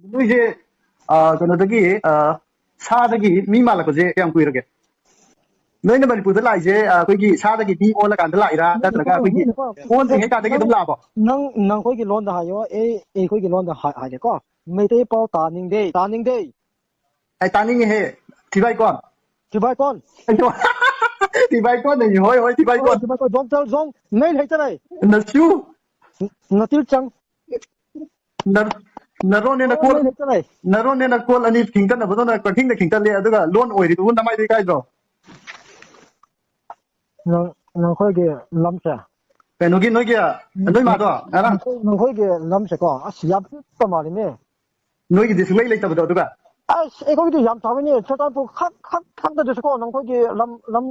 ꯅꯣꯏꯁꯦ ꯀꯩꯅꯣꯗꯒꯤ ꯁꯥꯗꯒꯤ ꯃꯤ ꯃꯥꯜꯂꯛꯄꯁꯦ ꯀꯌꯥꯝ ꯀꯨꯏꯔꯒꯦ ꯅꯣꯏꯅ ꯃꯅꯤꯄꯨꯔꯗ ꯂꯥꯛꯏꯁꯦ ꯑꯩꯈꯣꯏꯒꯤ ꯁꯥꯗꯒꯤ ꯃꯤ ꯑꯣꯜꯂꯀꯥꯟꯗ ꯂꯥꯛꯏꯔꯥ ꯅꯠꯇ꯭ꯔꯒ ꯑꯩꯈꯣꯏꯒꯤ ꯑꯣꯟꯗ꯭ꯔꯤꯉꯩ ꯀꯥꯟꯗꯒꯤ ꯑꯗꯨꯝ ꯂꯥꯛꯑꯕꯣ ꯅꯪꯈꯣꯏꯒꯤ ꯂꯣꯟꯗ ꯍꯥꯏꯌꯣ ꯑꯩꯈꯣꯏꯒꯤ ꯂꯣꯟꯗ ꯍꯥꯏꯒꯦꯀꯣ ꯃꯩꯇꯩ ꯄꯥꯎ ꯇꯥꯅꯤꯡꯗꯦ ꯑꯩ ꯇꯥꯅꯤꯡꯉꯦꯍꯦ ꯊꯤꯕꯥꯏꯀꯣꯟ ꯊꯤꯕꯥꯏꯀꯣꯟ ꯊꯤꯕꯥꯏꯀꯣꯟ ꯍꯣꯏ ꯊꯤꯕꯥꯏꯀꯣꯟ ꯊꯤꯕꯥꯏꯀꯣꯟ ꯖꯣꯡ ꯅꯩ ꯍꯩꯇꯔꯦ ꯅꯁꯨ ꯅꯇꯤꯜ ꯆꯪ ꯅꯔꯣꯟꯅꯦꯅ ꯀꯣꯜ ꯅꯩ ꯍꯩꯇꯔꯦ ꯅꯔꯣꯟꯅꯦꯅ ꯀꯣꯜ ꯑꯅꯤ ꯈꯤꯡꯇꯠꯅꯕꯗꯧꯅ ꯀꯛꯊꯤꯡꯗ ꯈꯤꯡꯇꯠꯂꯦ ꯑꯗꯨꯒ ꯂꯣꯟ ꯑꯣꯏꯔꯤꯗꯨꯕꯨ ꯅꯃꯥꯏꯗꯤ ꯀꯥꯏꯗ꯭ꯔꯣ ꯅꯈꯣꯏꯒꯤ ꯂꯝꯁꯦ ꯀꯩꯅꯣꯒꯤ ꯅꯣꯏꯒꯤ ꯅꯣꯏ ꯃꯥꯗꯣ ꯉꯔꯥꯡ ꯅꯈꯣꯏꯒꯤ ꯂꯝꯁꯦꯀꯣ ꯑꯁ ꯌꯥꯝ ꯄꯤꯛꯄ ꯃꯥꯜꯂꯤꯅꯦ ꯅꯣꯏꯒꯤꯗꯤ ꯁꯨꯡꯂꯩ ꯂꯩꯇꯕꯗꯣ ꯑꯗꯨꯒ ꯑꯁ ꯑꯩꯈꯣꯏꯒꯤꯗꯤ ꯌꯥꯝ ꯆꯥꯎꯕꯅꯦ ꯆꯨꯔꯆꯥꯟꯄꯨꯔ ꯈꯛꯇꯗꯁꯨꯀꯣ ꯅꯈꯣꯏꯒꯤ ꯂꯝ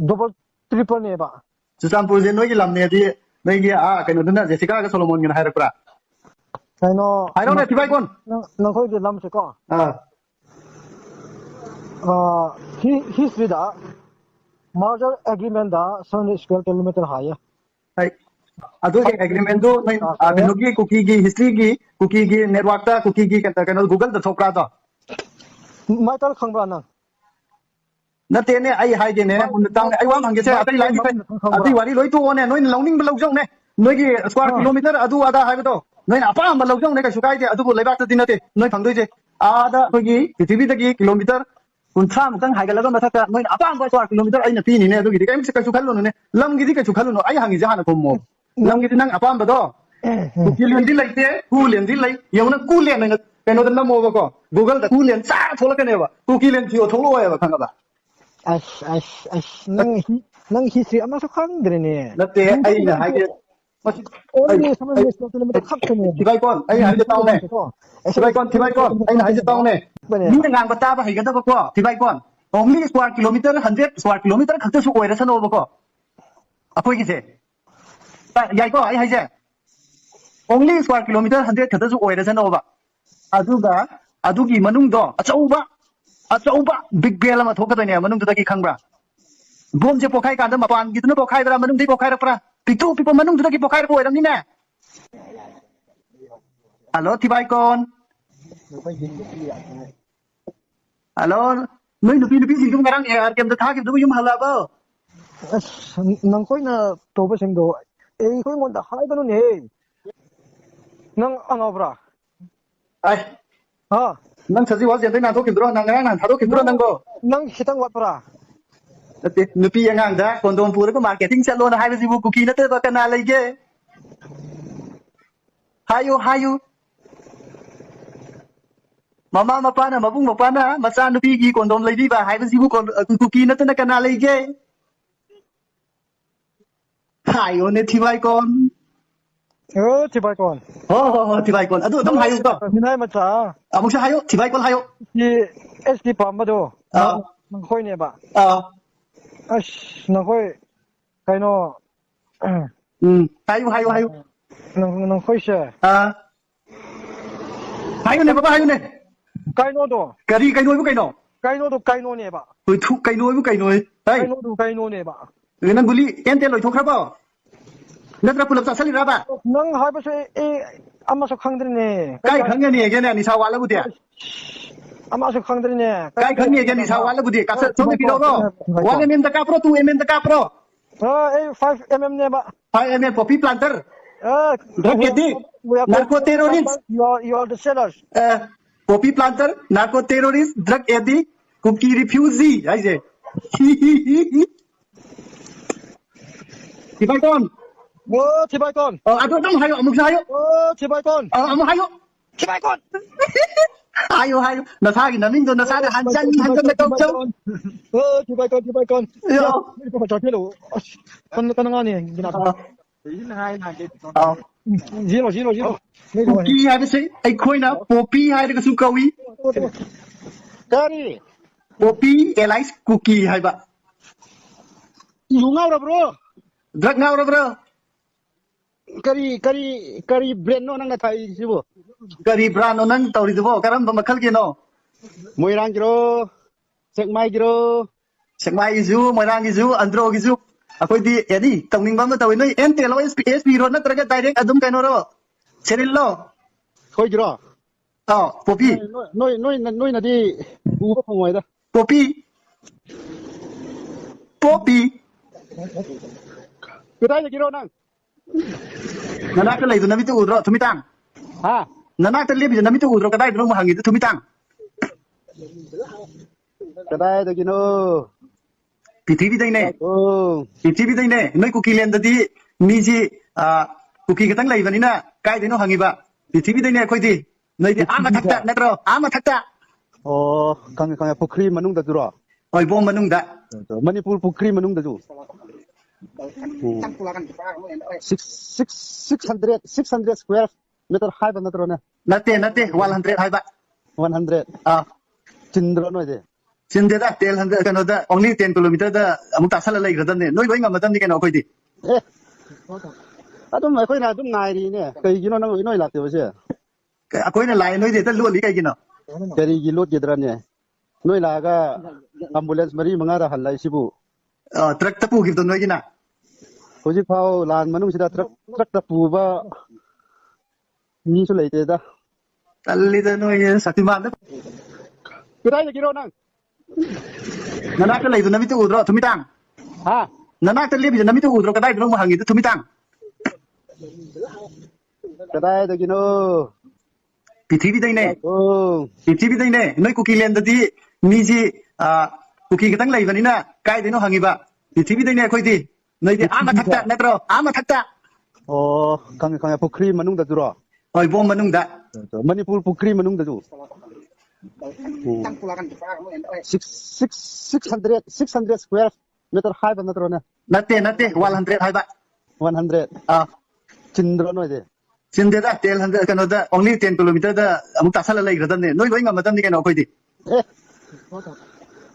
ꯗꯕꯜ ꯇ꯭ꯔꯤꯄꯜꯅꯦꯕ ꯆꯨꯔꯆꯥꯟꯄꯨꯔꯁꯦ ꯅꯣꯏꯒꯤ ꯂꯝꯅꯦꯗꯤ ꯅꯣꯏꯒꯤ ꯀꯩꯅꯣꯗꯨꯅ ꯖꯦꯁꯤꯀꯥꯒ ꯁꯣꯂꯣꯃꯣꯟꯒꯅ ꯍꯥꯏꯔꯛꯄ꯭ꯔꯥ ꯀꯩꯅꯣ ꯍꯥꯏꯔꯣꯅꯦ ꯊꯤꯕꯥꯏꯀꯣꯟ ꯅꯈꯣꯏꯒꯤ ꯂꯝꯁꯦꯀꯣ ꯑꯥ ꯍꯤꯁꯇ꯭ꯔꯤꯗ ꯃꯥꯔꯖꯔ ꯑꯦꯒ꯭ꯔꯤꯃꯦꯟꯗ 7 ꯁ꯭ꯀ꯭ꯋꯦꯔ ꯀꯤꯂꯣꯃꯤꯇꯔ ꯍꯥꯏꯌꯦ ꯑꯗꯨꯒꯤ ꯑꯦꯒ꯭ꯔꯤꯃꯦꯟꯗꯨ ꯀꯩꯅꯣꯒꯤ ꯀꯨꯀꯤꯒꯤ ꯍꯤꯁꯇ꯭ꯔꯤꯒꯤ ꯀꯨꯀꯤꯒꯤ ꯅꯦꯠꯋꯥꯔꯛꯇ ꯀꯨꯀꯤꯒꯤ ꯀꯩꯅꯣ ꯒꯨꯒꯜꯗ ꯊꯣꯛꯄ꯭ꯔꯥꯗꯣ ꯃꯩꯇꯩ ꯈꯪꯕ꯭ꯔꯥ ꯅꯪ ꯅꯠꯇꯦꯅꯦ ꯑꯩ ꯍꯥꯏꯒꯦꯅꯦ ꯃꯨꯟꯅ ꯇꯥꯎꯅꯦ ꯑꯩ ꯋꯥ ꯍꯪꯒꯦꯁꯦ ꯑꯇꯩ ꯂꯥꯏꯒꯤ ꯑꯇꯩ ꯋꯥꯔꯤ ꯂꯣꯏ ꯇꯣꯛꯑꯣꯅꯦ ꯅꯣꯏꯅ ꯂꯧꯅꯤꯡꯕ ꯂꯧꯖꯧꯅꯦ ꯅꯣꯏꯒꯤ ꯁ꯭ꯀ꯭ꯋꯥꯔ ꯀꯤꯂꯣꯃꯤꯇꯔ ꯑꯗꯨ ꯑꯗꯥ ꯍꯥꯏꯕꯗꯣ ꯅꯣꯏꯅ ꯑꯄꯥꯝꯕ ꯂꯧꯖꯧꯅꯦ ꯀꯩꯁꯨ ꯀꯥꯏꯗꯦ ꯑꯗꯨꯕꯨ ꯂꯩꯕꯥꯛꯇꯗꯤ ꯅꯠꯇꯦ ꯅꯣꯏ ꯐꯪꯗꯣꯏꯁꯦ ꯑꯥꯗ ꯑꯩꯈꯣꯏꯒꯤ ꯄ꯭ꯔꯤꯊꯤꯕꯤꯗꯒꯤ ꯀꯤꯂꯣꯃꯤꯇꯔ 30 ꯍꯥꯏꯒꯠꯂꯒ ꯃꯊꯛꯇ ꯅꯣꯏꯅ ꯑꯄꯥꯝꯕ ꯁ꯭ꯀ꯭ꯋꯥꯔ ꯀꯤꯂꯣꯃꯤꯇꯔ ꯑꯩꯅ ꯄꯤꯅꯤꯅꯦ ꯑꯗꯨꯒꯤꯗꯤ ꯀꯩꯁꯨ ꯈꯜꯂꯨꯅꯨꯅꯦ ꯂꯝꯒꯤꯗꯤ ꯀꯩꯁꯨ ꯈꯜꯂꯨꯅꯨ ꯑꯩ ꯍꯪꯉꯤꯁꯦ ꯍꯥꯟꯅ ꯈꯨꯝꯃꯣ ꯂꯝꯒꯤꯗꯤ ꯅꯪ ꯑꯄꯥꯝꯕꯗꯣ ꯀꯨꯀꯤꯂꯦꯟꯗꯤ ꯂꯩꯇꯦ ꯀꯨꯂꯦꯟꯗꯤ ꯂꯩ ꯌꯦꯡꯉꯨꯅ ꯀꯨꯂꯦꯟ ꯍꯥꯏꯅ ꯀꯩꯅꯣꯗ ꯅꯝꯃꯣꯕꯀꯣ ꯒꯨꯒꯜꯗ ꯀꯨꯂꯦꯟ ꯆꯥ ꯊꯣꯛꯂꯛꯀꯅꯦꯕ ꯀꯨꯀꯤꯂꯦꯟ ꯊꯤꯌꯣ ꯊꯣꯛꯂꯛꯑꯣꯏꯕ ꯈꯪꯉꯕ ꯑꯁ ꯅꯪ ꯍꯤꯁꯇ꯭ꯔꯤ ꯑꯃꯁꯨ ꯈꯪꯗ꯭ꯔꯦꯅꯦ ꯅꯠꯇꯦ ꯑꯩꯅ ꯍꯥꯏꯒꯦ ꯑꯣꯟꯂꯤ 7 ꯁ꯭ꯀ꯭ꯋꯦꯔ ꯀꯤꯂꯣꯃꯤꯇꯔ ꯈꯛꯇꯅꯦ ꯊꯤꯕꯥꯏꯀꯣꯟ ꯑꯩ ꯍꯥꯏꯁꯦ ꯇꯥꯎꯅꯦ ꯊꯤꯕꯥꯏꯀꯣꯟ ꯑꯩꯅ ꯍꯥꯏꯁꯦ ꯇꯥꯎꯅꯦ ꯃꯤꯅ ꯉꯥꯡꯕ ꯇꯥꯕ ꯍꯩꯒꯗꯕꯀꯣ ꯊꯤꯕꯥꯏꯀꯣꯟ ꯑꯣꯡꯂꯤ ꯁ꯭ꯀ꯭ꯋꯥꯔ ꯀꯤꯂꯣꯃꯤꯇꯔ 100 ꯁ꯭ꯀ꯭ꯋꯥꯔ ꯀꯤꯂꯣꯃꯤꯇꯔ ꯈꯛꯇꯁꯨ ꯑꯣꯏꯔꯁꯅꯣꯕꯀꯣ ꯑꯩꯈꯣꯏꯒꯤꯁꯦ ꯌꯥꯏꯀꯣ ꯑꯩ ꯍꯥꯏꯁꯦ ꯑꯣꯡꯂꯤ ꯁ꯭ꯀ꯭ꯋꯥꯔ ꯀꯤꯂꯣꯃꯤꯇꯔ 100 ꯈꯛꯇꯁꯨ ꯑꯣꯏꯔꯁꯅꯣꯕ ꯑꯗꯨꯒ ꯑꯗꯨꯒꯤ ꯃꯅꯨꯡꯗꯣ ꯑꯆꯧꯕ ꯕꯤగ్ ꯕꯦꯜ ꯑꯃ ꯊꯣꯛꯀꯗꯣꯏꯅꯦ ꯃꯅꯨꯡꯗꯨꯗꯒꯤ ꯈꯪꯕ꯭ꯔꯥ ꯕꯣꯝꯁꯦ ꯄꯣꯛꯈꯥꯏ ꯀꯥꯟꯗ ꯃꯄꯥꯟꯒꯤꯗꯨꯅ ꯄꯣꯛꯈꯥꯏꯕ꯭ꯔꯥ ꯃꯅꯨꯡꯗꯒꯤ ꯄꯣꯛꯈꯥꯏꯔꯛꯄ꯭ꯔꯥ ꯄꯤꯛꯇꯨ ꯄꯤꯛꯄ ꯃꯅꯨꯡꯗꯨꯗꯒꯤ ꯄꯣꯛꯈꯥꯏꯔꯛꯄ ꯑꯣꯏꯔꯝꯅꯤꯅꯦ ꯍꯜꯂꯣ ꯊꯤꯕꯥꯏꯀꯣꯟ ꯍꯜꯂꯣ ꯅꯣꯏ ꯅꯨꯄꯤꯁꯤꯡꯗꯨ ꯉꯔꯥꯡ AR ꯀꯦꯝꯗ ꯊꯥꯈꯤꯕꯗꯨꯕꯨ ꯌꯨꯝ ꯍꯜꯂꯛꯑꯕꯣ ꯑꯁ ꯅꯈꯣꯏꯅ ꯇꯧꯕꯁꯤꯡꯗꯣ ꯑꯩꯈꯣꯏꯉꯣꯟꯗ ꯍꯥꯏꯒꯅꯨꯅꯦ ꯅꯪ ꯑꯉꯥꯎꯕ꯭ꯔꯥ ꯑꯩ ꯅꯪ ꯁꯖꯤꯋꯥ ꯖꯦꯜꯗꯩ ꯅꯥꯟꯊꯣꯛꯈꯤꯕ꯭ꯔꯣ ꯅꯪ ꯉꯔꯥꯡ ꯅꯍꯥꯟ ꯊꯥꯗꯣꯛꯈꯤꯕ꯭ꯔꯣ ꯅꯪꯕꯣ ꯅꯪ ꯈꯤꯇꯪ ꯋꯥꯠꯄ꯭ꯔꯥ ꯅꯠꯇꯦ ꯅꯨꯄꯤ ꯑꯉꯥꯡꯗ ꯀꯣꯟꯗꯣꯝ ꯄꯨꯔꯒ ꯃꯥꯔꯀꯦꯇꯤꯡ ꯆꯠꯂꯣꯅ ꯍꯥꯏꯕꯁꯤꯕꯨ ꯀꯨꯀꯤ ꯅꯠꯇꯕ ꯀꯅꯥ ꯂꯩꯒꯦ ꯍꯥꯏꯌꯨ ꯃꯃꯥ ꯃꯄꯥꯅ ꯃꯕꯨꯡ ꯃꯧꯄꯥꯅ ꯃꯆꯥꯅꯨꯄꯤꯒꯤ ꯀꯣꯟꯗꯣꯝ ꯂꯩꯕꯤꯕ ꯍꯥꯏꯕꯁꯤꯕꯨ ꯀꯨꯀꯤ ꯅꯠꯇꯅ ꯀꯅꯥ ꯂꯩꯒꯦ ꯍꯥꯏꯌꯣꯅꯦ ꯊꯤꯕꯥꯏꯀꯣꯟ ꯊꯤꯕꯥꯏꯀꯣꯟ ꯍꯣ ꯊꯤꯕꯥꯏꯀꯣꯟ ꯑꯗꯨ ꯑꯗꯨꯝ ꯍꯥꯏꯌꯨꯀꯣ ꯃꯤꯅꯥꯏ ꯃꯆꯥ ꯑꯃꯨꯛꯁꯨ ꯍꯥꯏꯌꯨ ꯊꯤꯕꯥꯏꯀꯣꯟ ꯍꯥꯏꯌꯨ SD ꯄꯥꯝꯕꯗꯣ ꯑꯥ ꯅꯈꯣꯏꯅꯦꯕ ꯑꯥ ꯑꯁ ꯅꯈꯣꯏ ꯀꯩꯅꯣ ꯍꯥꯏꯌꯨ ꯅꯈꯣꯏꯁꯦ ꯍꯥꯏꯌꯨꯅꯦ ꯕꯕꯥ ꯍꯥꯏꯌꯨꯅꯦ ꯀꯩꯅꯣꯗꯣ ꯀꯔꯤ ꯀꯩꯅꯣꯕꯨ ꯀꯩꯅꯣ ꯀꯩꯅꯣꯅꯦꯕ ꯀꯩꯅꯣꯕꯨ ꯀꯩꯅꯣ ꯀꯩꯅꯣꯅꯦꯕ ꯅꯪ ꯒꯨꯂꯤ ꯑꯦꯟꯇꯦꯜ ꯂꯣꯏꯊꯣꯛꯈ꯭ꯔꯕꯣ ꯅꯠꯇ꯭ꯔ ꯄꯨꯂꯞ ꯆꯥꯁꯤꯜꯂꯤꯔꯕ ꯅꯪ ꯍꯥꯏꯕꯁꯦ ꯑꯩ ꯑꯃꯁꯨ ꯈꯪꯗ꯭ꯔꯤꯅꯦ ꯀꯥꯏ ꯈꯪꯒꯅꯤꯒꯦꯅꯦ ꯅꯤꯁꯥ ꯋꯥꯠꯂꯕꯨꯗꯤ ꯑꯃꯁꯨ ꯈꯪꯗ꯭ꯔꯤꯅꯦ ꯀꯥꯏ ꯈꯪꯒꯦꯒꯦ ꯅꯤꯁꯥ ꯋꯥꯠꯂꯕꯨꯗꯤ ꯁꯣꯝꯗ ꯄꯤꯔꯛꯑꯣꯔꯣ 1 mm ꯗ ꯀꯥꯞꯄ꯭ꯔꯣ 2 mm ꯗ ꯀꯥꯞꯄ꯭ꯔꯣ ꯑꯩ 5 mm ꯅꯦꯕ 5 mm poppy planter drug addict narco terrorist you are the sellers poppy planter narco terrorist drug addict Kuki refugee ऐसे Thibaiton Thibaiton aduh dong hayo amuk hayo Thibaiton amuk hayo Thibaiton hayo nasagi naming do nasada hanjan na tawchaw Thibaiton yo ko ba chotelo kan nga ni ginagawa zero kuki haibase aikoina poppy hairagasu kawi kari poppy elias kuki haiba bro drug bro kari brand no nang nathai sibo kari brand no nang tawridubo karamba makhal kino moirang giro sekmai gizu moirang gizu andro gizu akoidi yani tawning bam tawi noi NTL SP ro natraga direct adum kaino ro seril lo khoi giro poppy ꯅꯣꯏꯅꯗꯤ ꯎꯕ ꯐꯪꯉꯣꯏꯗ poppy poppy ꯀꯗꯥꯏꯗꯒꯤꯔꯣ ꯅꯪ ꯅꯅꯥꯛꯇ ꯂꯩꯗꯣ ꯅꯃꯤꯠꯇ ꯎꯗ꯭ꯔꯣ ꯊꯨꯃꯤꯇꯥꯡ ꯍꯥ ꯅꯅꯥꯛꯇ ꯂꯦꯞꯄꯤꯗꯣ ꯅꯃꯤꯠꯇ ꯎꯗ꯭ꯔꯣ ꯀꯗꯥꯏꯗꯅꯣ ꯍꯪꯉꯤꯗꯣ ꯊꯨꯃꯤꯇꯥꯡ ꯀꯗꯥꯏꯗꯒꯤꯅꯣ ꯄ꯭ꯔꯤꯊꯤꯕꯤꯗꯩꯅꯦ ꯄ꯭ꯔꯤꯊꯤꯕꯤꯗꯩꯅꯦ ꯅꯣꯏ ꯀꯨꯀꯤꯂꯦꯟꯗꯗꯤ ꯃꯤꯁꯤ ꯀꯨꯀꯤ ꯈꯛꯇꯪ ꯂꯩꯕꯅꯤꯅ ꯀꯥꯏꯗꯩꯅꯣ ꯍꯪꯉꯤꯕ ꯄ꯭ꯔꯤꯊꯤꯕꯤꯗꯩꯅꯦ ꯑꯩꯈꯣꯏꯗꯤ ꯅꯣꯏꯗꯤ ꯃꯊꯛꯇ ꯅꯠꯇ꯭ꯔꯣ ꯃꯊꯛꯇ ꯑꯣ ꯈꯪꯉꯦ ꯄꯨꯈ꯭ꯔꯤ ꯃꯅꯨꯡꯗꯗꯨꯔꯣ ꯍꯣꯏ ꯕꯣꯝ ꯃꯅꯨꯡꯗ ꯃꯅꯤꯄꯨꯔ ꯄꯨꯈ꯭ꯔꯤ ꯃꯅꯨꯡꯗꯁꯨ 600 square meter ꯍꯥꯏꯕ ꯅꯠꯇ꯭ꯔꯣꯅꯦ ꯅꯠꯇꯦ 100 ꯍꯥꯏꯕ 100 ꯆꯤꯟꯗ꯭ꯔꯣ ꯅꯣꯏꯗꯤ ꯆꯤꯟꯗꯦꯗ 100 ꯀꯩꯅꯣꯗ only 10 kilometerꯗ ꯑꯃꯨꯛ ꯇꯥꯁꯜꯂ ꯂꯩꯈ꯭ꯔꯗꯕꯅꯦ ꯅꯣꯏ ꯂꯣꯏ ꯉꯝꯃꯗꯕꯅꯤ ꯀꯩꯅꯣ ꯑꯩꯈꯣꯏꯗꯤ ꯑꯗꯨꯝ ꯑꯩꯈꯣꯏꯅ ꯑꯗꯨꯝ ꯉꯥꯏꯔꯤꯅꯦ ꯀꯩꯒꯤꯅꯣ ꯅꯣꯏ ꯂꯥꯛꯇꯕꯁꯦ ꯑꯩꯈꯣꯏꯅ ꯂꯥꯛꯑꯦ ꯅꯣꯏꯗꯤ ꯍꯦꯛꯇ ꯂꯣꯠꯂꯤ ꯀꯩꯒꯤꯅꯣ ꯀꯔꯤꯒꯤ ꯂꯣꯠꯀꯗ꯭ꯔꯅꯦ ꯅꯣꯏ ꯂꯥꯛꯑꯒ ꯑꯦꯝꯕꯨꯂꯦꯟꯁ 4-5ꯗ ꯍꯜꯂꯛꯏꯁꯤꯕꯨ ꯇ꯭ꯔꯛꯇ ꯄꯨꯈꯤꯕꯗꯣ ꯅꯣꯏꯒꯤꯅ ꯍꯧꯖꯤꯛꯐꯥꯎ ꯂꯥꯟ ꯃꯅꯨꯡꯁꯤꯗ ꯇ꯭ꯔꯛꯇ ꯄꯨꯕ ꯃꯤꯁꯨ ꯂꯩꯇꯦꯗ ꯇꯜꯂꯤꯗ ꯅꯣꯏ ꯁꯛꯇꯤꯃꯥꯟꯗ ꯀꯗꯥꯏꯗꯒꯤꯔꯣ ꯅꯪ ꯅꯅꯥꯛꯇ ꯂꯩꯗꯣ ꯅꯃꯤꯠꯇ ꯎꯗ꯭ꯔꯣ ꯊꯨꯃꯤꯇꯥꯡ ꯍꯥ ꯅꯅꯥꯛꯇ ꯂꯦꯞꯄꯤꯗꯣ ꯅꯃꯤꯠꯇ ꯎꯗ꯭ꯔꯣ ꯀꯗꯥꯏꯗꯅꯣ ꯍꯪꯉꯤꯗꯣ ꯊꯨꯃꯤꯇꯥꯡ ꯀꯗꯥꯏꯗꯒꯤꯅꯣ ꯄ꯭ꯔꯤꯊꯤꯕꯤꯗꯩꯅꯦ ꯄ꯭ꯔꯤꯊꯤꯕꯤꯗꯩꯅꯦ ꯅꯣꯏ ꯀꯨꯀꯤꯂꯦꯟꯗꯗꯤ ꯃꯤꯁꯤ ꯀꯨꯀꯤ ꯈꯛꯇꯪ ꯂꯩꯕꯅꯤꯅ ꯀꯥꯏꯗꯩꯅꯣ ꯍꯪꯉꯤꯕ ꯄ꯭ꯔꯤꯊꯤꯕꯤꯗꯩꯅꯦ ꯑꯩꯈꯣꯏꯗꯤ ꯅꯣꯏꯗꯤ ꯃꯊꯛꯇ ꯅꯠꯇ꯭ꯔꯣ ꯃꯊꯛꯇ ꯑꯣ ꯈꯪꯉꯦ ꯄꯨꯈ꯭ꯔꯤ ꯃꯅꯨꯡꯗꯗꯨꯔꯣ ꯍꯣꯏ ꯕꯣꯝ ꯃꯅꯨꯡꯗ ꯃꯅꯤꯄꯨꯔ ꯄꯨꯈ꯭ꯔꯤ ꯃꯅꯨꯡꯗꯁꯨ 600 square meter ꯍꯥꯏꯕ ꯅꯠꯇ꯭ꯔꯣꯅꯦ ꯅꯠꯇꯦ 100 ꯍꯥꯏꯕ 100 ꯆꯤꯟꯗ꯭ꯔꯣ ꯅꯣꯏꯗꯤ ꯆꯤꯟꯗꯦꯗ 100 ꯀꯩꯅꯣꯗ only 10 kilometerꯗ ꯑꯃꯨꯛ ꯇꯥꯁꯜꯂ ꯂꯩꯈ꯭ꯔꯗꯕꯅꯦ ꯅꯣꯏ ꯂꯣꯏ ꯉꯝꯃꯗꯕꯅꯤ ꯀꯩꯅೋ ꯑꯩꯈꯣꯏꯗꯤ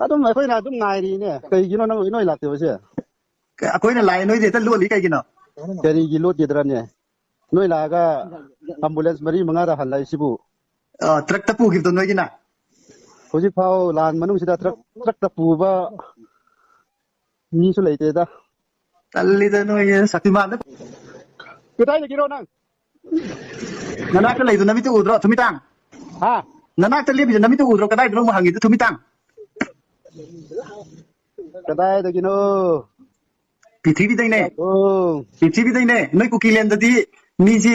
ꯑꯗꯨꯝ ꯑꯩꯈꯣꯏꯅ ꯑꯗꯨꯝ ꯉꯥꯏꯔꯤꯅꯦ ꯀꯩꯒꯤꯅೋ ꯅꯣꯏ ꯂꯥꯛꯇꯕꯁꯦ ꯑꯩꯈꯣꯏꯅ ꯂꯥꯛꯑꯦ ꯅꯣꯏꯗꯤ ꯍꯦꯛꯇ ꯂꯣꯠꯂꯤ ꯀꯩꯒꯤꯅꯣ ꯀꯔꯤꯒꯤ ꯂꯣꯠꯀꯗ꯭ꯔꯅꯦ ꯅꯣꯏ ꯂꯥꯛꯑꯒ ꯑꯦꯝꯕꯨꯂꯦꯟꯁ 4-5ꯗ ꯍꯜꯂꯛꯏꯁꯤꯕꯨ ꯇ꯭ꯔꯛꯇ ꯄꯨꯈꯤꯕꯗꯣ ꯅꯣꯏꯒꯤꯅ ꯍꯧꯖꯤꯛꯐꯥꯎ ꯂꯥꯟ ꯃꯅꯨꯡꯁꯤꯗ ꯇ꯭ꯔꯛꯇ ꯄꯨꯕ ꯃꯤꯁꯨ ꯂꯩꯇꯦꯗ ꯇꯜꯂꯤꯗ ꯅꯣꯏ ꯁꯛꯇꯤꯃꯥꯟꯗ ꯀꯗꯥꯏꯗꯒꯤꯔꯣ ꯅꯪ ꯅꯅꯥꯛꯇ ꯂꯩꯗꯣ ꯅꯃꯤꯠꯇ ꯎꯗ꯭ꯔꯣ ꯊꯨꯃꯤꯇꯥꯡ ꯍꯥ ꯅꯅꯥꯛꯇ ꯂꯦꯞꯄꯤꯗꯣ ꯅꯃꯤꯠꯇ ꯎꯗ꯭ꯔꯣ ꯀꯗꯥꯏꯗꯅꯣ ꯍꯪꯉꯤꯗꯣ ꯊꯨꯃꯤꯇꯥꯡ ꯀꯗꯥꯏꯗꯒꯤꯅꯣ ꯄ꯭ꯔꯤꯊꯤꯕꯤꯗꯩꯅꯦ ꯄ꯭ꯔꯤꯊꯤꯕꯤꯗꯩꯅꯦ ꯅꯣꯏ ꯀꯨꯀꯤꯂꯦꯟꯗꯗꯤ ꯃꯤꯁꯤ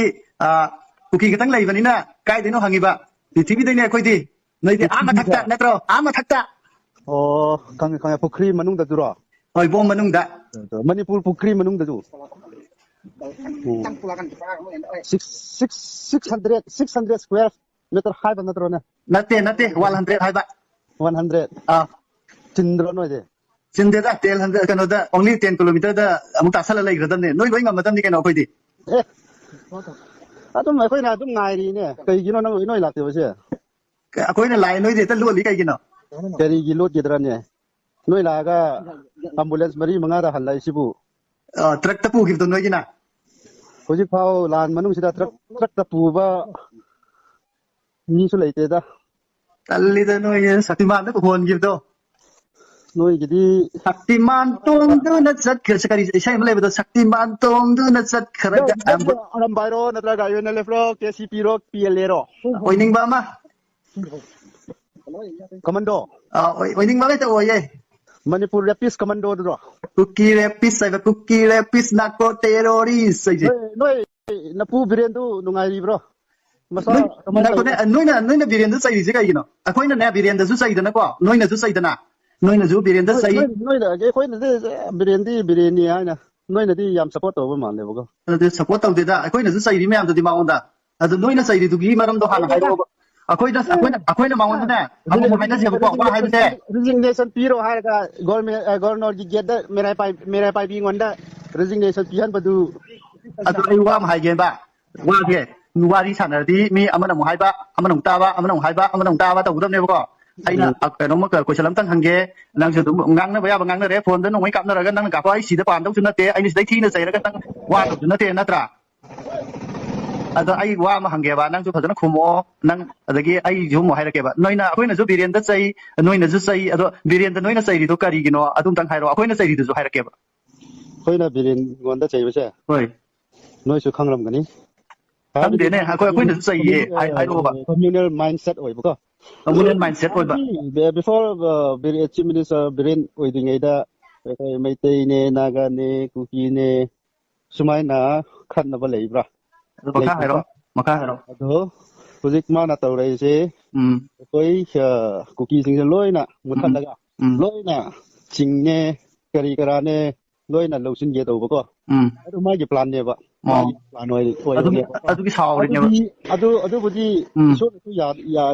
ꯀꯨꯀꯤ ꯈꯛꯇꯪ ꯂꯩꯕꯅꯤꯅ ꯀꯥꯏꯗꯩꯅꯣ ꯍꯪꯉꯤꯕ ꯄ꯭ꯔꯤꯊꯤꯕꯤꯗꯩꯅꯦ ꯑꯩꯈꯣꯏꯗꯤ ꯅꯣꯏꯗꯤ ꯃꯊꯛꯇ ꯅꯠꯇ꯭ꯔꯣ ꯃꯊꯛꯇ ꯑꯣ ꯈꯪꯉꯦ ꯄꯨꯈ꯭ꯔꯤ ꯃꯅꯨꯡꯗꯗꯨꯔꯣ ꯍꯣꯏ ꯕꯣꯝ ꯃꯅꯨꯡꯗ ꯃꯅꯤꯄꯨꯔ ꯄꯨꯈ꯭ꯔꯤ ꯃꯅꯨꯡꯗꯁꯨ 600 square meter ꯍꯥꯏꯕ ꯅꯠꯇ꯭ꯔꯣꯅꯦ ꯅꯠꯇꯦ 100 ꯍꯥꯏꯕ 100 ꯆꯤꯟꯗ꯭ꯔꯣ ꯅꯣꯏꯗꯤ ꯆꯤꯟꯗꯦꯗ 100 ꯀꯩꯅꯣꯗ only 10 kilometerꯗ ꯑꯃꯨꯛ ꯇꯥꯁꯜꯂ ꯂꯩꯈ꯭ꯔꯗꯕꯅꯦ ꯅꯣꯏ ꯂꯣꯏ ꯉꯝꯃꯗꯕꯅꯤ ꯀꯩꯅೋ ꯑꯩꯈꯣꯏꯗꯤ ꯑꯗꯨꯝ ꯑꯩꯈꯣꯏꯅ ꯑꯗꯨꯝ ꯉꯥꯏꯔꯤꯅꯦ ꯀꯩꯒꯤꯅೋ ꯅꯣꯏ ꯂꯥꯛꯇꯕꯁꯦ ꯑꯩꯈꯣꯏꯅ ꯂꯥꯛꯑꯦ ꯅꯣꯏꯗꯤ ꯍꯦꯛꯇ ꯂꯣꯠꯂꯤ ꯀꯩꯒꯤꯅꯣ ꯀꯔꯤꯒꯤ ꯂꯣꯠꯀꯗ꯭ꯔꯅꯦ ꯅꯣꯏ ꯂꯥꯛꯑꯒ ꯑꯦꯝꯕꯨꯂꯦꯟꯁ 4-5ꯗ ꯍꯜꯂꯛꯏꯁꯤꯕꯨ ꯇ꯭ꯔꯛꯇ ꯄꯨꯈꯤꯕꯗꯣ ꯅꯣꯏꯒꯤꯅ ꯍꯧꯖꯤꯛꯐꯥꯎ ꯂꯥꯟ ꯃꯅꯨꯡꯁꯤꯗ ꯇ꯭ꯔꯛꯇ ꯄꯨꯕ ꯃꯤꯁꯨ ꯂꯩꯇꯦꯗ ꯇꯜꯂꯤꯗ ꯅꯣꯏ ꯁꯛꯇꯤꯃꯥꯟꯗ ꯍꯣꯟꯈꯤꯕꯗꯣ ꯅꯣꯏꯒꯤꯗꯤ ꯁꯛꯇꯤꯃꯥꯟ ꯇꯣꯡꯗꯨꯅ ꯆꯠꯈ꯭ꯔꯦ ꯀꯔꯤ ꯏꯁꯩ ꯑꯃ ꯂꯩꯕꯗꯣ ꯁꯛꯇꯤꯃꯥꯟ ꯇꯣꯡꯗꯨꯅ ꯆꯠꯈ꯭ꯔꯒ ꯑꯔꯝꯕꯥꯏꯔꯣ ꯅꯠꯇ꯭ꯔꯒ UNLF ꯔꯣ KCP ꯔꯣ PLA ꯔꯣ ꯑꯣꯏꯅꯤꯡꯕ ꯑꯃ ꯀꯃꯟꯗꯣ ꯑꯣꯏꯅꯤꯡꯕ ꯉꯥꯛꯇ ꯑꯣꯏꯌꯦ ꯃꯅꯤꯄꯨꯔ ꯔꯦꯄꯤꯁ ꯀꯃꯟꯗꯣꯗꯨꯔꯣ ꯀꯨꯀꯤ ꯔꯦꯄꯤꯁ ꯍꯥꯏꯕ ꯀꯨꯀꯤ ꯔꯦꯄꯤꯁ ꯅꯥꯀꯣ ꯇꯦꯔꯣꯔꯤꯁ ꯍꯥꯏꯁꯦ ꯅꯣꯏ ꯅꯄꯨ ꯕꯤꯔꯦꯟꯗꯨ ꯅꯨꯡꯉꯥꯏꯔꯤꯕ꯭ꯔꯣ ꯃꯁꯥ ꯀꯃꯥꯏꯅ ꯅꯣꯏꯅꯦ ꯅꯣꯏꯅ ꯕꯤꯔꯦꯟꯗ ꯆꯩꯔꯤꯁꯦ ꯀꯩꯒꯤꯅꯣ ꯑꯩꯈꯣꯏꯅꯅꯦ ꯕꯤꯔꯦꯟꯗꯁꯨ ꯆꯩꯗꯅꯀோ ꯅꯣꯏꯅꯁꯨ ꯆꯩꯗꯅ ꯅꯣꯏꯅꯁꯨ ꯕꯤꯔꯦꯟꯗ ꯆꯩ ꯑꯩꯈꯣꯏꯅꯗꯤ ꯕꯤꯔꯦꯟꯗꯤ ꯍꯥꯏꯅ ꯅꯣꯏꯅꯗꯤ ꯌꯥꯝ ꯁꯞꯄꯣꯔꯠ ꯇꯧꯕ ꯃꯥꯜꯂꯦꯕꯀꯣ ꯑꯗꯨꯗꯤ ꯁꯞꯄꯣꯔꯠ ꯇꯧꯗꯦꯗ ꯑꯩꯈꯣꯏꯅꯁꯨ ꯆꯩꯔꯤ ꯃꯌꯥꯝꯗꯨꯗꯤ ꯃꯉꯣꯟꯗ ꯑꯗꯨ ꯅꯣꯏꯅ ꯆꯩꯔꯤꯗꯨꯒꯤ ꯃꯔꯝꯗꯣ ꯍꯥꯟꯅ ꯍꯥꯏꯔꯛꯑꯣꯕ ꯑꯩꯈꯣꯏꯅ ꯃꯉꯣꯟꯗꯅꯦ ꯑꯃꯨꯛ ꯍꯥꯏꯅꯁꯦꯕꯀꯣ ꯋꯥ ꯍꯥꯏꯕꯁꯦ ꯔꯤꯖꯤꯒꯅꯦꯁꯟ ꯄꯤꯔꯣ ꯍꯥꯏꯔꯒ ꯒꯣꯔꯅꯔꯒꯤ ꯒꯦꯠꯇ ꯃꯦꯔꯥꯏ ꯄꯥꯏꯕꯤꯉꯣꯟꯗ ꯔꯤꯖꯤꯒꯅꯦꯁꯟ ꯄꯤꯍꯟꯕꯗꯨ ꯑꯗꯨ ꯑꯩ ꯋꯥ ꯑꯃ ꯍꯥꯏꯒꯦꯕ ꯋꯥꯁꯦ ꯋꯥꯔꯤ ꯁꯥꯟꯅꯔꯗꯤ ꯃꯤ ꯑꯃꯅ ꯑꯃꯨꯛ ꯍꯥꯏꯕ ꯑꯃꯅ ꯑꯃꯨꯛ ꯇꯥꯕ ꯑꯃꯅ ꯑꯃꯨꯛ ꯍꯥꯏꯕ ꯑꯃꯅ ꯑꯃꯨꯛ ꯇꯥꯕ ꯇꯧꯒꯗꯕꯅꯦꯕꯀோ ꯑꯩꯅ ꯀꯩꯅꯣꯝꯃ ꯀꯣꯏꯁꯟ ꯑꯝꯇꯪ ꯍꯪꯒꯦ ꯅꯪꯁꯨ ꯑꯗꯨꯝ ꯉꯥꯡꯅꯕ ꯌꯥꯕ ꯉꯥꯡꯅꯔꯦ ꯐꯣꯟꯗ ꯅꯣꯡꯃꯩ ꯀꯥꯞꯅꯔꯒ ꯅꯪꯅ ꯀꯥꯞꯄ ꯑꯩ ꯁꯤꯗ ꯄꯥꯟꯗꯧꯁꯨ ꯅꯠꯇꯦ ꯑꯩꯅ ꯁꯤꯗꯩ ꯊꯤꯅ ꯆꯩꯔꯒ ꯅꯪ ꯋꯥꯗꯧꯁꯨ ꯅꯠꯇꯦ ꯅꯠꯇ꯭ꯔꯥ ꯑꯗꯣ ꯑꯩ ꯋꯥ ꯑꯃ ꯍꯪꯒꯦꯕ ꯅꯪꯁꯨ ꯐꯖꯅ ꯈꯨꯝꯃꯛꯑꯣ ꯅꯪ ꯑꯗꯒꯤ ꯑꯩꯁꯨ ꯑꯃꯨꯛ ꯍꯥꯏꯔꯛꯀꯦꯕ ꯅꯣꯏꯅ ꯑꯩꯈꯣꯏꯅꯁꯨ ꯕꯤꯔꯦꯟꯗꯆꯩ ꯅꯣꯏꯅꯁꯨ ꯆꯩ ꯑꯗꯣ ꯕꯤꯔꯦꯟꯗ ꯅꯣꯏꯅ ꯆꯩꯔꯤꯗꯣ ꯀꯔꯤꯒꯤꯅꯣ ꯑꯗꯨꯝꯇꯪ ꯍꯥꯏꯔꯛꯑꯣ ꯑꯩꯈꯣꯏꯅ ꯆꯩꯔꯤꯗꯨꯁꯨ ꯍꯥꯏꯔꯛꯀꯦꯕ ꯑꯩꯈꯣꯏꯅ ꯕꯤꯔꯦꯟꯉꯣꯟꯗ ꯆꯩꯕꯁꯦ ꯍꯣꯏ ꯅꯣꯏꯁꯨ ꯈꯪꯂꯝꯒꯅꯤ ꯈꯪꯗꯦꯅꯦ ꯑꯩꯈꯣꯏꯅꯁꯨ ꯆꯩꯌꯦ ꯍꯥꯏꯔꯛꯑꯣꯕ communal mindset ꯑꯣꯏꯕꯀꯣ ꯀꯝꯃꯨꯅꯦꯜ ꯃꯥꯏꯟꯁꯦꯠ ꯑꯣꯏꯕ before chief minister Biren ꯑꯣꯏꯗ꯭ꯔꯤꯉꯩꯗ ꯑꯩꯈꯣꯏ ꯃꯩꯇꯩꯅꯦ ꯅꯥꯒꯥꯅꯦ ꯀꯨꯀꯤꯅꯦ ꯁꯨꯃꯥꯏꯅ ꯈꯠꯅꯕ ꯂꯩꯕ꯭ꯔꯥ ꯑꯗꯨ ꯃꯈꯥ ꯍꯥꯏꯔꯣ ꯑꯗꯣ ꯍꯧꯖꯤꯛ ꯃꯥꯅ ꯇꯧꯔꯛꯏꯁꯦ ꯎꯝ ꯑꯩꯈꯣꯏ ꯀꯨꯀꯤꯁꯤꯡꯁꯦ ꯂꯣꯏꯅ ꯃꯨꯊꯠꯂꯒ ꯂꯣꯏꯅ ꯆꯤꯡꯅꯦ ꯀꯔꯤ ꯀꯔꯥꯅꯦ ꯂꯣꯏꯅ ꯂꯧꯁꯤꯟꯒꯦ ꯇꯧꯕꯀꯣ ꯑꯗꯨ ꯃꯥꯒꯤ ꯄ꯭ꯂꯥꯟꯅꯦꯕ ꯃꯥꯒꯤ ꯄ꯭ꯂꯥꯟ ꯑꯣꯏꯕꯅꯦꯕ ꯑꯗꯨꯒꯤ ꯁꯥꯎꯔꯤꯅꯦꯕ ꯑꯗꯨꯕꯨꯗꯤ ꯏꯁꯣꯔꯅꯁꯨ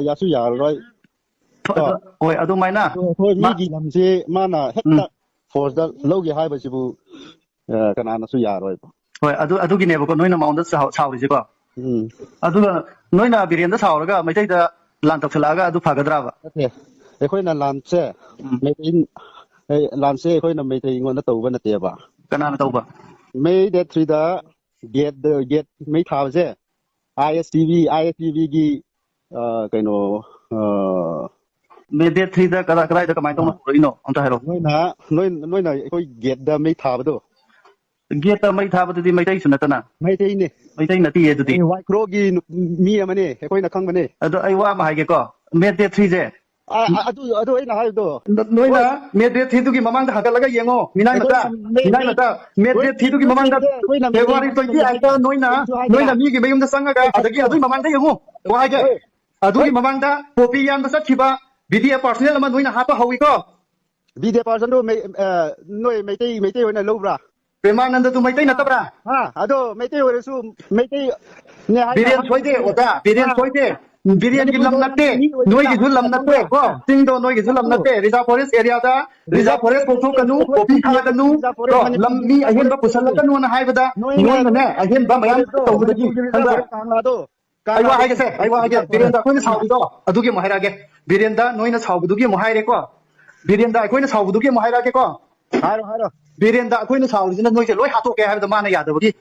ꯌꯥꯁꯨ ꯌꯥꯔꯔꯣꯏ ꯍꯣꯏ ꯑꯗꯨꯃꯥꯏꯅ ꯑꯩꯈꯣꯏ ꯃꯤꯒꯤ ꯂꯝꯁꯦ ꯃꯥꯅ ꯍꯦꯛꯇ ꯐꯣꯔꯁꯇ ꯂꯧꯒꯦ ꯍꯥꯏꯕꯁꯤꯕꯨ ꯀꯅꯥꯅꯁꯨ ꯌꯥꯔꯣꯏꯕ ꯍꯣꯏ ꯑꯗꯨꯒꯤꯅꯦꯕꯀꯣ ꯅꯣꯏꯅ ꯃꯉꯣꯟꯗ ꯁꯥꯎꯔꯤꯁꯦꯀꯣ ꯎꯝ ꯑꯗꯨꯒ ꯅꯣꯏꯅ ꯕꯤꯔꯦꯟꯗ ꯁꯥꯎꯔꯒ ꯃꯩꯇꯩꯗ ꯂꯥꯟ ꯇꯧꯁꯜꯂꯛꯑꯒ ꯑꯗꯨ ꯐꯒꯗ꯭ꯔꯥꯕ ꯅꯠꯇꯦ ꯑꯩꯈꯣꯏꯅ ꯂꯥꯟꯁꯦ ꯂꯥꯟꯁꯦ ꯑꯩꯈꯣꯏꯅ ꯃꯩꯇꯩꯉꯣꯟꯗ ꯇꯧꯕ ꯅꯠꯇꯦꯕ ꯀꯅꯥꯅ ꯇꯧꯕ May Day 3ꯗ ꯒꯦꯠ ꯃꯩ ꯊꯥꯕꯁꯦ ISTVꯒꯤ ꯀꯩꯅꯣ ꯃꯦ ꯗꯦꯠ 3ꯗ ꯀꯗꯥꯏꯗ ꯀꯃꯥꯏꯅ ꯇꯧꯅ ꯍꯧꯔꯛꯏꯅꯣ ꯑꯝꯇ ꯍꯥꯏꯔꯛꯑꯣ ꯅꯣꯏꯅ ꯑꯩꯈꯣꯏ ꯒꯦꯠꯇ ꯃꯩ ꯊꯥꯕꯗꯣ ꯒꯦꯠꯇ ꯃꯩ ꯊꯥꯕꯗꯨꯗꯤ ꯃꯩꯇꯩꯁꯨ ꯅꯠꯇꯅ ꯃꯩꯇꯩꯅꯦ ꯃꯩꯇꯩ ꯅꯠꯇꯤꯌꯦ ꯑꯗꯨꯗꯤ ꯋꯥꯏꯈ꯭ꯔꯣꯒꯤ ꯃꯤ ꯑꯃꯅꯦ ꯑꯩꯈꯣꯏꯅ ꯈꯪꯕꯅꯦ ꯑꯗꯣ ꯑꯩ ꯋꯥ ꯑꯃ ꯍꯥꯏꯒꯦꯀꯣ ꯃꯦ ꯗꯦꯠ 3ꯁꯦ ꯑꯗꯨ ꯑꯩꯅ ꯍꯥꯏꯕꯗꯣ ꯅꯣꯏꯅ ꯃꯦ ꯗꯦꯠ 3ꯗꯨꯒꯤ ꯃꯃꯥꯡꯗ ꯍꯥꯒꯠꯂꯒ ꯌꯦꯡꯉꯣ ꯃꯤꯅꯥꯏ ꯃꯆꯥ ꯃꯦ ꯗꯦꯠ 3ꯗꯨꯒꯤ ꯃꯃꯥꯡꯗ ꯐꯦꯕ꯭ꯔꯨꯋꯥꯔꯤ 28ꯗ ꯅꯣꯏꯅ ꯃꯤꯒꯤ ꯃꯌꯨꯝꯗ ꯆꯪꯉꯒ ꯑꯗꯒꯤ ꯑꯗꯨꯒꯤ ꯃꯃꯥꯡꯗ ꯌꯦꯡꯉꯨ ꯋꯥ ꯍꯥꯏꯒꯦ ꯑꯗꯨꯒꯤ ꯃꯃꯥꯡꯗ ꯄꯣꯄꯤ ꯌꯥꯟꯕ ꯆꯠꯈꯤꯕ ꯕꯤꯗꯤꯑꯦ ꯄꯥꯔꯁꯣꯅꯦꯜ ꯑꯃ ꯅꯣꯏꯅ ꯍꯥꯞꯄ ꯍꯧꯋꯤꯀꯣ ꯕꯤꯗꯤꯑꯦ ꯄꯥꯔꯁꯟꯗꯣ ꯅꯣꯏ ꯃꯩꯇꯩ ꯑꯣꯏꯅ ꯂꯧꯕ꯭ꯔꯥ ꯄ꯭ꯔꯦꯃꯥꯅꯟꯗꯗꯨ ꯃꯩꯇꯩ ꯅꯠꯇꯕ꯭ꯔꯥ ꯑꯗꯣ ꯃꯩꯇꯩ ꯑꯣꯏꯔꯁꯨ ꯃꯩꯇꯩ ꯕꯤꯔꯦꯟ ꯁꯣꯏꯗꯦ ꯑꯣꯖꯥ ꯕꯤꯔꯦꯟ ꯁꯣꯏꯗꯦ ꯕꯤꯔꯦꯟꯒꯤ ꯂꯝ ꯅꯠꯇꯦ ꯅꯣꯏꯒꯤꯁꯨ ꯂꯝ ꯅꯠꯇꯦ ꯀꯣ ꯆꯤꯡꯗꯣ ꯅꯣꯏꯒꯤꯁꯨ ꯂꯝ ꯅꯠꯇꯦ ꯔꯤꯖꯥꯔꯚ ꯐꯣꯔꯦꯁꯠ ꯑꯦꯔꯤꯌꯥꯗ ꯔꯤꯖꯥꯔꯚ ꯐꯣꯔꯦꯁꯠ ꯀꯣꯛꯊꯣꯛꯀꯅꯨ ꯀꯣꯐꯤ ꯊꯥꯒꯅꯨ ꯀꯣ ꯂꯝ ꯃꯤ ꯑꯍꯦꯟꯕ ꯄꯨꯁꯜꯂꯛꯀꯅꯨꯅ ꯍꯥꯏꯕꯗ ꯅꯣꯏꯅꯅꯦ ꯑꯍꯦꯟꯕ ꯃꯌꯥꯝ ꯇꯧꯕꯗꯒꯤ ꯈꯪꯕ꯭ꯔꯥ ꯑꯩ ꯋꯥ ꯍꯥꯏꯒꯦ ꯕꯤꯔꯦꯟꯗ ꯑꯩꯈꯣꯏꯅ ꯁꯥꯎꯕꯗꯣ ꯑꯗꯨꯒꯤ ꯑꯃꯨꯛ ꯍꯥꯏꯔꯛꯑꯒꯦ ꯕꯤꯔꯦꯟꯗ ꯅꯣꯏꯅ ꯁꯥꯎꯕꯗꯨꯒꯤ ꯑꯃꯨꯛ ꯍꯥꯏꯔꯦꯀꯣ ꯕꯤꯔꯦꯟꯗ ꯑꯩꯈꯣꯏꯅ ꯁꯥꯎꯕꯗꯨꯒꯤ ꯑꯃꯨꯛ ꯍꯥꯏꯔꯛꯑꯒꯦꯀꯣ ꯍꯥꯏꯔꯣ ꯕꯤꯔꯦꯟꯗ ꯑꯩꯈꯣꯏꯅ ꯁꯥꯎꯔꯤꯁꯤꯅ ꯅꯣꯏꯁꯦ ꯂꯣꯏ ꯍꯥꯠꯇꯣꯛꯀꯦ ꯍꯥꯏꯕꯗ ꯃꯥꯅ ꯌꯥꯗꯕꯒꯤ